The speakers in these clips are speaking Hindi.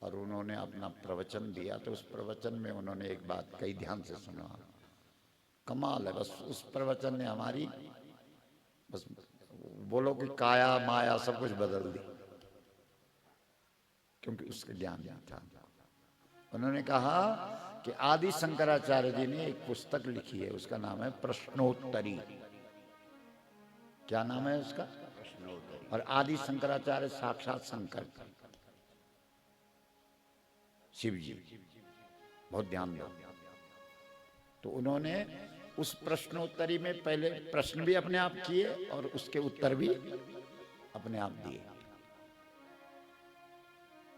और उन्होंने अपना प्रवचन दिया। तो उस प्रवचन में उन्होंने एक बात कही, ध्यान से सुना, कमाल है। बस उस प्रवचन ने हमारी, बस बोलो कि काया माया सब कुछ बदल दी, क्योंकि उसके ज्ञान में था। उन्होंने कहा कि आदि शंकराचार्य जी ने एक पुस्तक लिखी है, उसका नाम है प्रश्नोत्तरी। क्या नाम है उसका? प्रश्नोत्तरी। और आदि शंकराचार्य साक्षात शंकर, शिव जी, बहुत ध्यान दो। तो उन्होंने उस प्रश्नोत्तरी में पहले प्रश्न भी अपने आप किए और उसके उत्तर भी अपने आप दिए।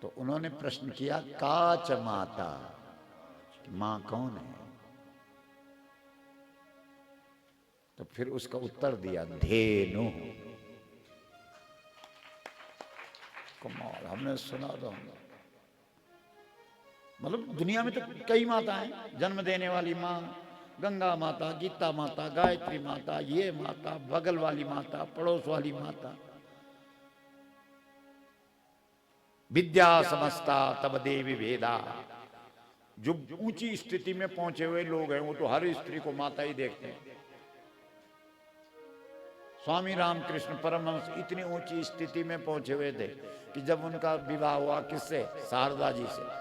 तो उन्होंने प्रश्न किया, काच माता, मां कौन है? तो फिर उसका उत्तर दिया, धेनु। कमाल, हमने सुना तो मतलब दुनिया में तो कई माताएं, जन्म देने वाली माँ, गंगा माता, गीता माता, गायत्री माता, ये माता, बगल वाली माता, पड़ोस वाली माता। विद्या समस्ता तब देवी वेदा। जो ऊंची स्थिति में पहुंचे हुए लोग हैं वो तो हर स्त्री को माता ही देखते हैं। स्वामी रामकृष्ण परमहंस इतनी ऊंची स्थिति में पहुंचे हुए थे कि जब उनका विवाह हुआ किससे? शारदा जी से।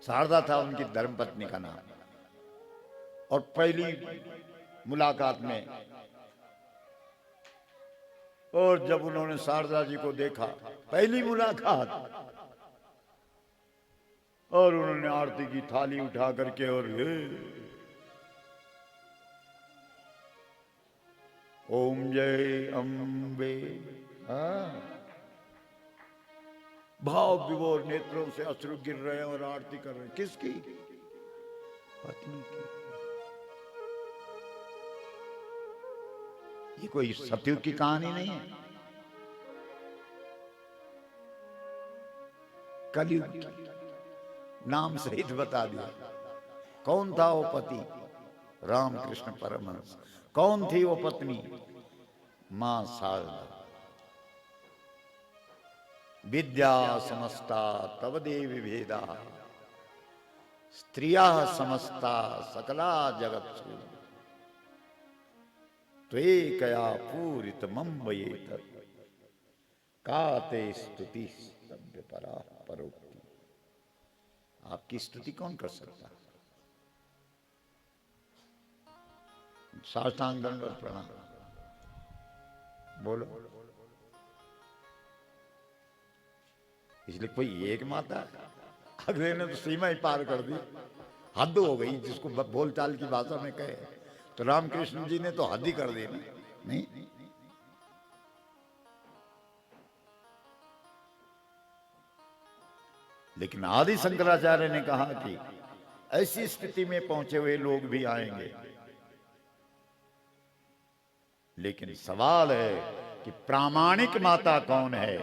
शारदा था उनकी धर्मपत्नी का नाम। और पहली मुलाकात में, और जब उन्होंने शारदा जी को देखा, पहली मुलाकात, और उन्होंने आरती की थाली उठा करके और ओम जय अम्बे, भाव विभोर नेत्रों से अश्रु गिर रहे हैं और आरती कर रहे हैं। किसकी? पत्नी की। ये कोई सतयुग की कहानी नहीं है, कलयुग की। नाम सहित बता दिया। कौन था वो पति? रामकृष्ण परमहंस। कौन थी वो पत्नी? मां शारदा। विद्या समस्ता तव देवी भेदा, स्त्रिया समस्ता सकला जगत्सु, त्वेकया पूरित मम्बयेत, काते स्तुति स्तभ्य परा परोक्ति। आपकी स्तुति कौन कर सकता? साष्टांग दंडवत प्रणाम। बोलो। इसलिए कोई एक माता, अगले ने तो सीमा ही पार कर दी, हद हो गई, जिसको बोलचाल की भाषा में कहे तो रामकृष्ण जी ने तो हद ही कर दी ना। नहीं, लेकिन आदि शंकराचार्य ने कहा कि ऐसी स्थिति में पहुंचे हुए लोग भी आएंगे, लेकिन सवाल है कि प्रामाणिक माता कौन है,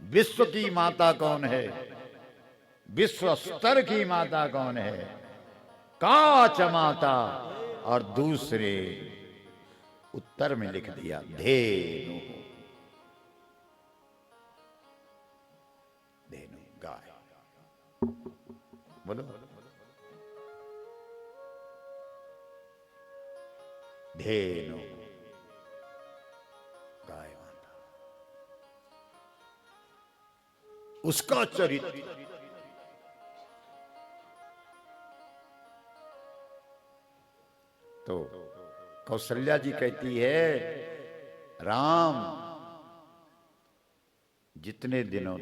विश्व की माता कौन है, विश्व स्तर की माता कौन है? काच माता। और दूसरे उत्तर में लिख दिया धेनु। धेनु गाय। बोलो। धेनु गाय माता। उसका चरित्र तो कौशल्या जी कहती है, राम जितने दिनों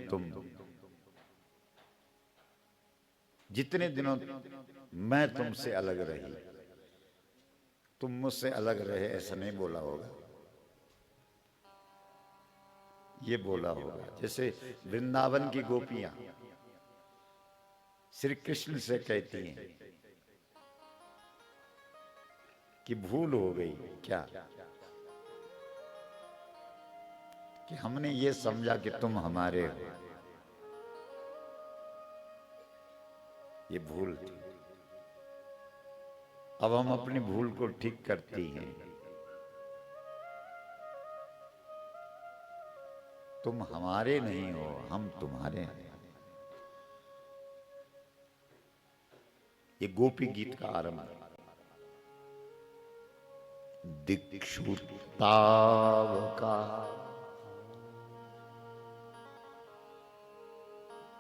मैं तुमसे अलग रही, तुम मुझसे अलग रहे, ऐसा नहीं बोला होगा। ये बोला होगा जैसे वृंदावन की गोपियां श्री कृष्ण से कहती हैं कि भूल हो गई क्या, कि हमने ये समझा कि तुम हमारे हो। ये भूल थी, अब हम अपनी भूल को ठीक करती हैं। तुम हमारे नहीं हो, हम तुम्हारे हैं। ये गोपी गीत का आरंभ। दिक्षु तावका,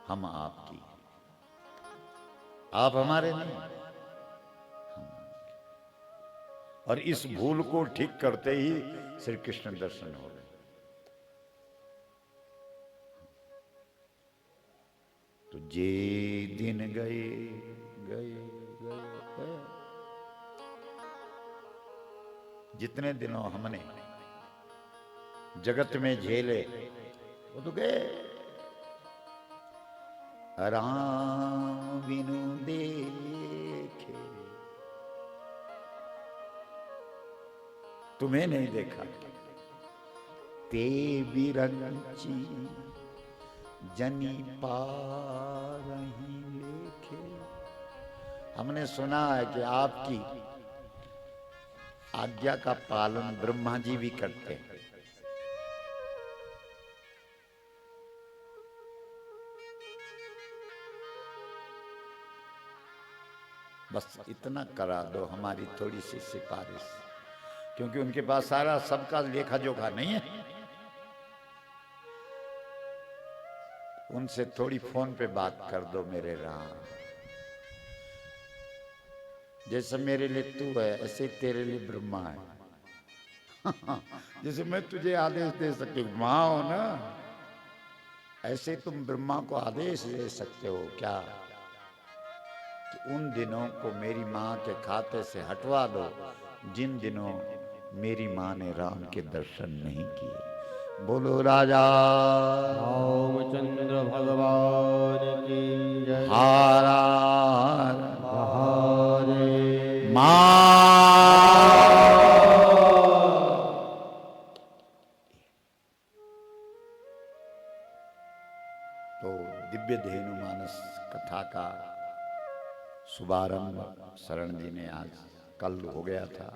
हम आपकी, आप हमारे नहीं। और इस भूल को ठीक करते ही श्री कृष्ण दर्शन हो गए। तो जे दिन गए गए गए, जितने दिनों हमने जगत में झेले वो तो गए। राम बिनु देखे, तुम्हें नहीं देखा। ते बिरंची जनी पारही लेखे, हमने सुना है कि आपकी आज्ञा का पालन ब्रह्मा जी भी करते हैं। बस इतना करा दो हमारी थोड़ी सी सिफारिश, क्योंकि उनके पास सारा सबका लेखा जोखा नहीं है। उनसे थोड़ी फोन पे बात कर दो मेरे राम। जैसे मेरे लिए तू है ऐसे तेरे लिए ब्रह्मा है। जैसे मैं तुझे आदेश दे सकती हूँ, माँ हो ना, ऐसे तुम ब्रह्मा को आदेश दे सकते हो क्या कि उन दिनों को मेरी माँ के खाते से हटवा दो जिन दिनों मेरी माँ ने राम के दर्शन नहीं किए। बोलो राजा रामचंद्र भगवान की जय। हार महादेव। तो दिव्य धेनु मानस कथा का शुभारंभ शरण जी ने आज कल हो गया था।